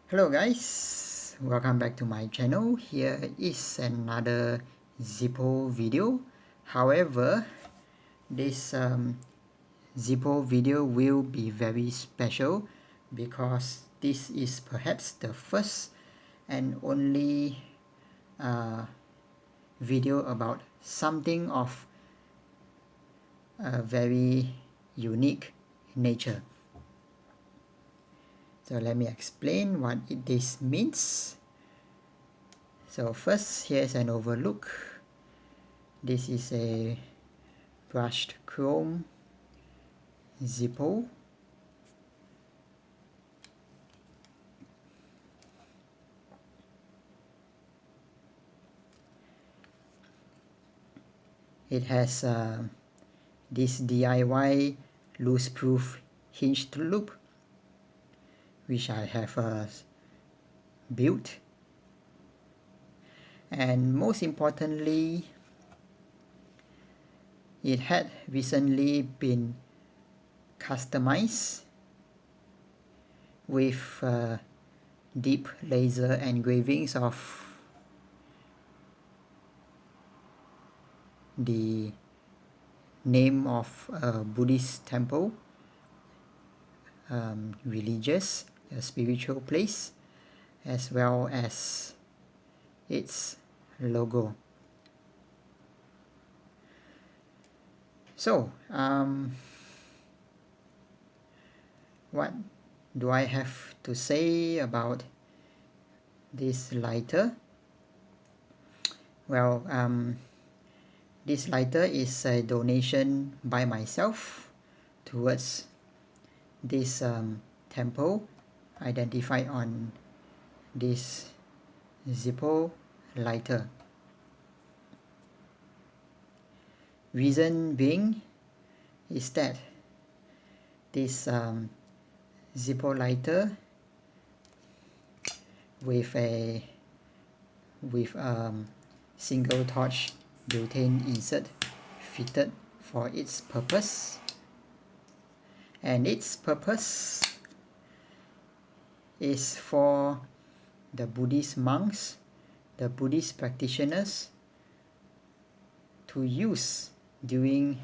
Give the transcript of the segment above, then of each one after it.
Hello guys, welcome back to my channel. Here is another Zippo video. However, this Zippo video will be very special because this is perhaps the first and only video about something of a very unique nature. So let me explain what this means. So first, here's an overlook. This is a brushed chrome Zippo. It has this DIY loose-proof hinged loop, which I have built. And most importantly, it had recently been customized with deep laser engravings of the name of a Buddhist temple, religious, a spiritual place, as well as its logo. So, what do I have to say about this lighter? Well, this lighter is a donation by myself towards this temple identified on this Zippo lighter. Reason being is that this Zippo lighter with a single torch butane insert fitted for its purpose, and its purpose is for the Buddhist monks, the Buddhist practitioners, to use during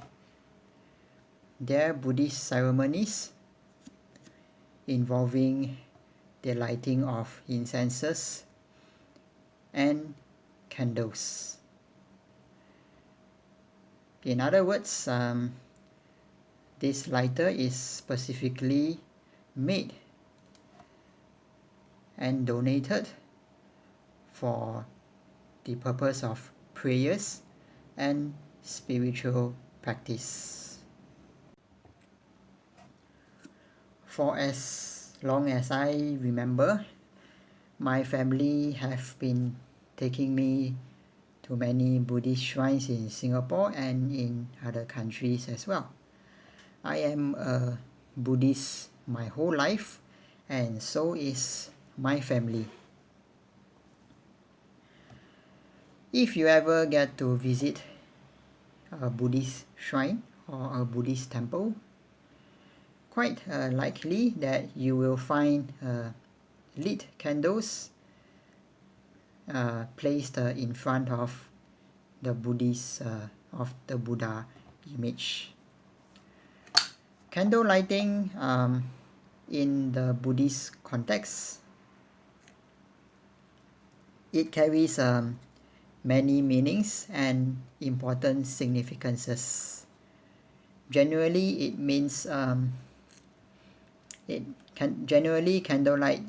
their Buddhist ceremonies involving the lighting of incenses and candles. In other words, this lighter is specifically made and donated for the purpose of prayers and spiritual practice. For as long as I remember, my family have been taking me to many Buddhist shrines in Singapore and in other countries as well. I am a Buddhist my whole life, and so is my family. If you ever get to visit a Buddhist shrine or a Buddhist temple, quite likely that you will find lit candles placed in front of the Buddha image. Candle lighting in the Buddhist context, it carries many meanings and important significances. Generally, it means generally candlelight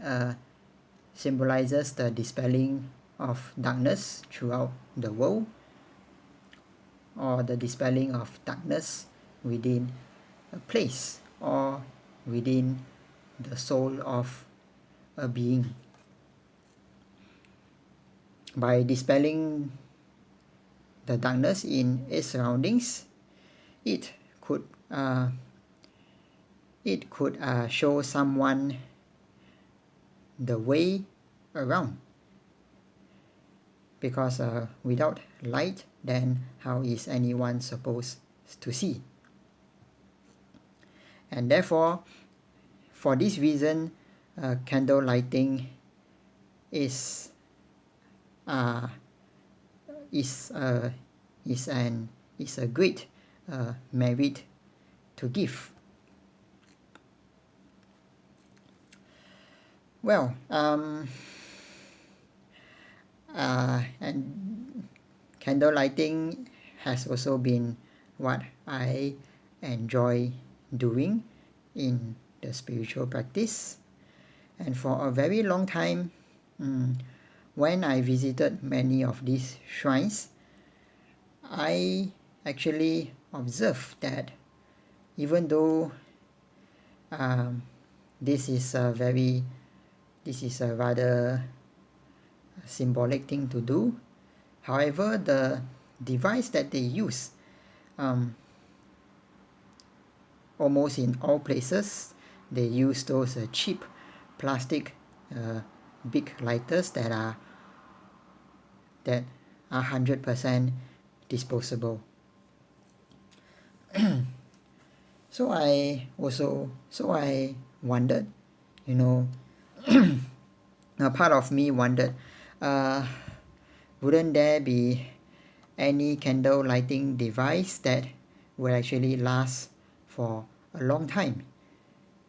symbolizes the dispelling of darkness throughout the world, or the dispelling of darkness within a place or within the soul of a being. By dispelling the darkness in its surroundings, it could show someone the way around, because without light, then how is anyone supposed to see? And therefore, for this reason, candle lighting is uh, is a is a great merit to give. Well, and candle lighting has also been what I enjoy doing in the spiritual practice. And for a very long time, when I visited many of these shrines, I actually observed that even though um, this is a rather symbolic thing to do, however, the device that they use, almost in all places, they use those cheap plastic big lighters that are 100% disposable. So I wondered, you know, a part of me wondered, wouldn't there be any candle lighting device that will actually last for a long time?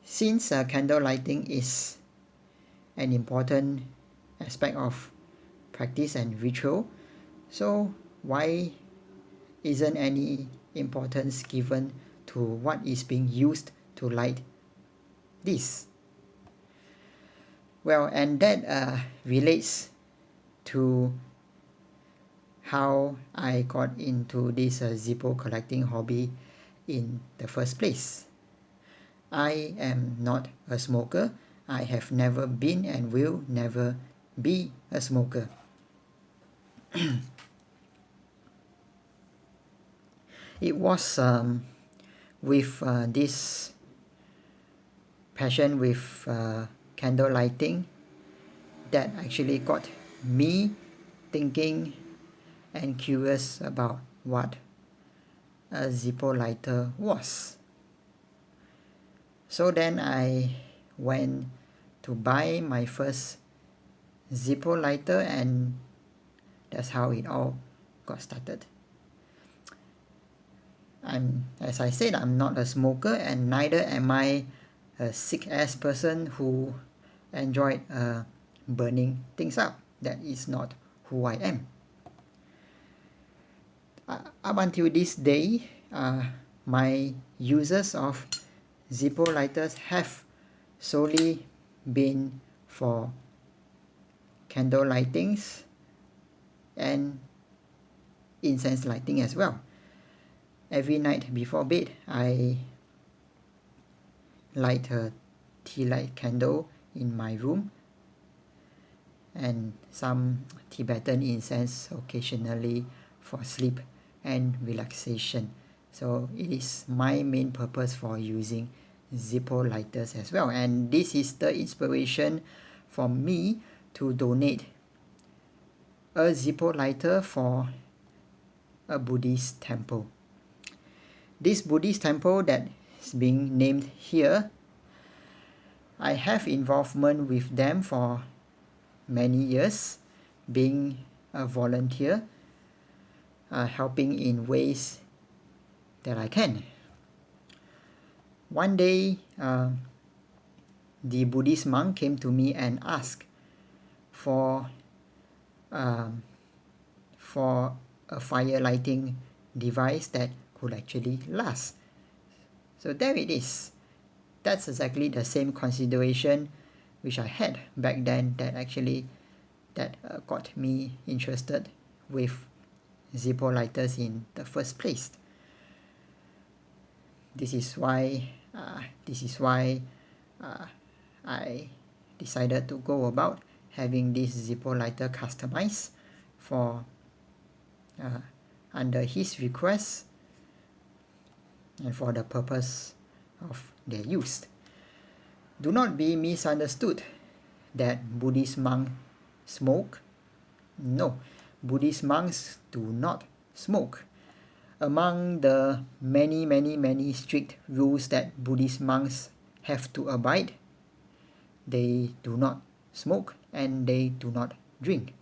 Since candle lighting is an important aspect of practice and ritual, so why isn't any importance given to what is being used to light this? Well, and that relates to how I got into this Zippo collecting hobby in the first place. I am not a smoker. I have never been and will never be a smoker. It was with this passion with candle lighting that actually got me thinking and curious about what a Zippo lighter was. So then I went to buy my first Zippo lighter, and that's how it all got started. As I said, I'm not a smoker, and neither am I a sick-ass person who enjoyed burning things up. That is not who I am. Up until this day, my uses of Zippo lighters have solely been for candle lightings and incense lighting as well. Every night before bed, I light a tea light candle in my room and some Tibetan incense occasionally for sleep and relaxation. So it is my main purpose for using Zippo lighters as well, and this is the inspiration for me to donate a Zippo lighter for a Buddhist temple. This Buddhist temple that is being named here, I have involvement with them for many years, being a volunteer, helping in ways that I can. One day, the Buddhist monk came to me and asked for a fire lighting device that could actually last. So there it is. That's exactly the same consideration which I had back then that got me interested with Zippo lighters in the first place. This is why I decided to go about having this Zippo lighter customized for under his request and for the purpose of their use. Do not be misunderstood that Buddhist monks smoke. No, Buddhist monks do not smoke. Among the many strict rules that Buddhist monks have to abide, they do not smoke and they do not drink.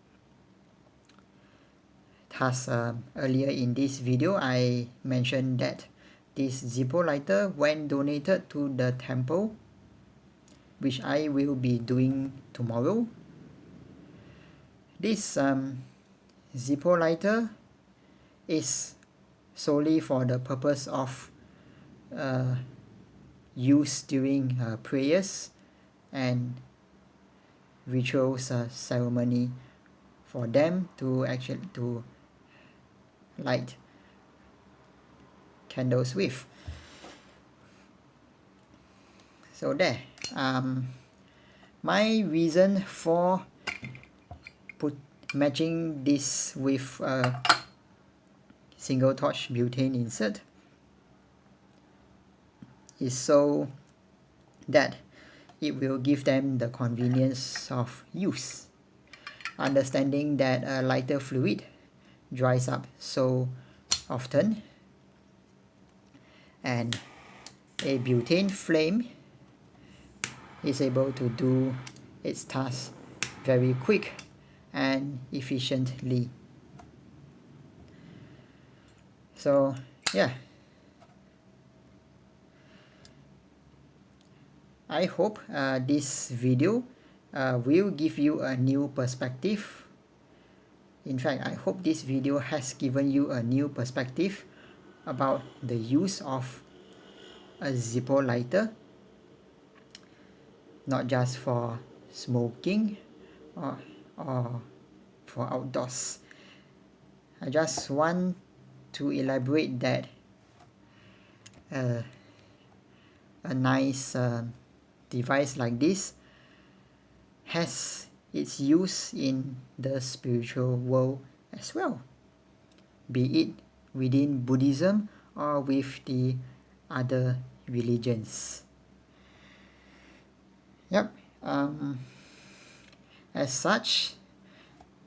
Thus, earlier in this video, I mentioned that this Zippo lighter, when donated to the temple, which I will be doing tomorrow, this Zippo lighter is solely for the purpose of use during prayers and rituals ceremony for them to actually to light candles with. So there, my reason for matching this with a single torch butane insert is so that it will give them the convenience of use. Understanding that a lighter fluid dries up so often, and a butane flame is able to do its task very quick and efficiently. So yeah, I hope this video will give you a new perspective. In fact, I hope this video has given you a new perspective about the use of a Zippo lighter, not just for smoking or for outdoors. I just want to elaborate that a nice device like this has its use in the spiritual world as well, be it within Buddhism or with the other religions. Yep. As such,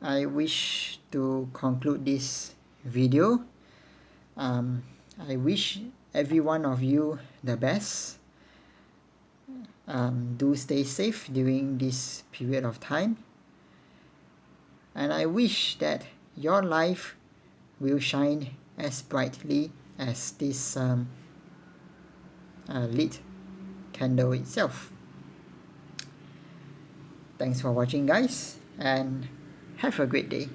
I wish to conclude this video. I wish every one of you the best. Do stay safe during this period of time, and I wish that your life will shine as brightly as this lit candle itself. Thanks for watching, guys, and have a great day.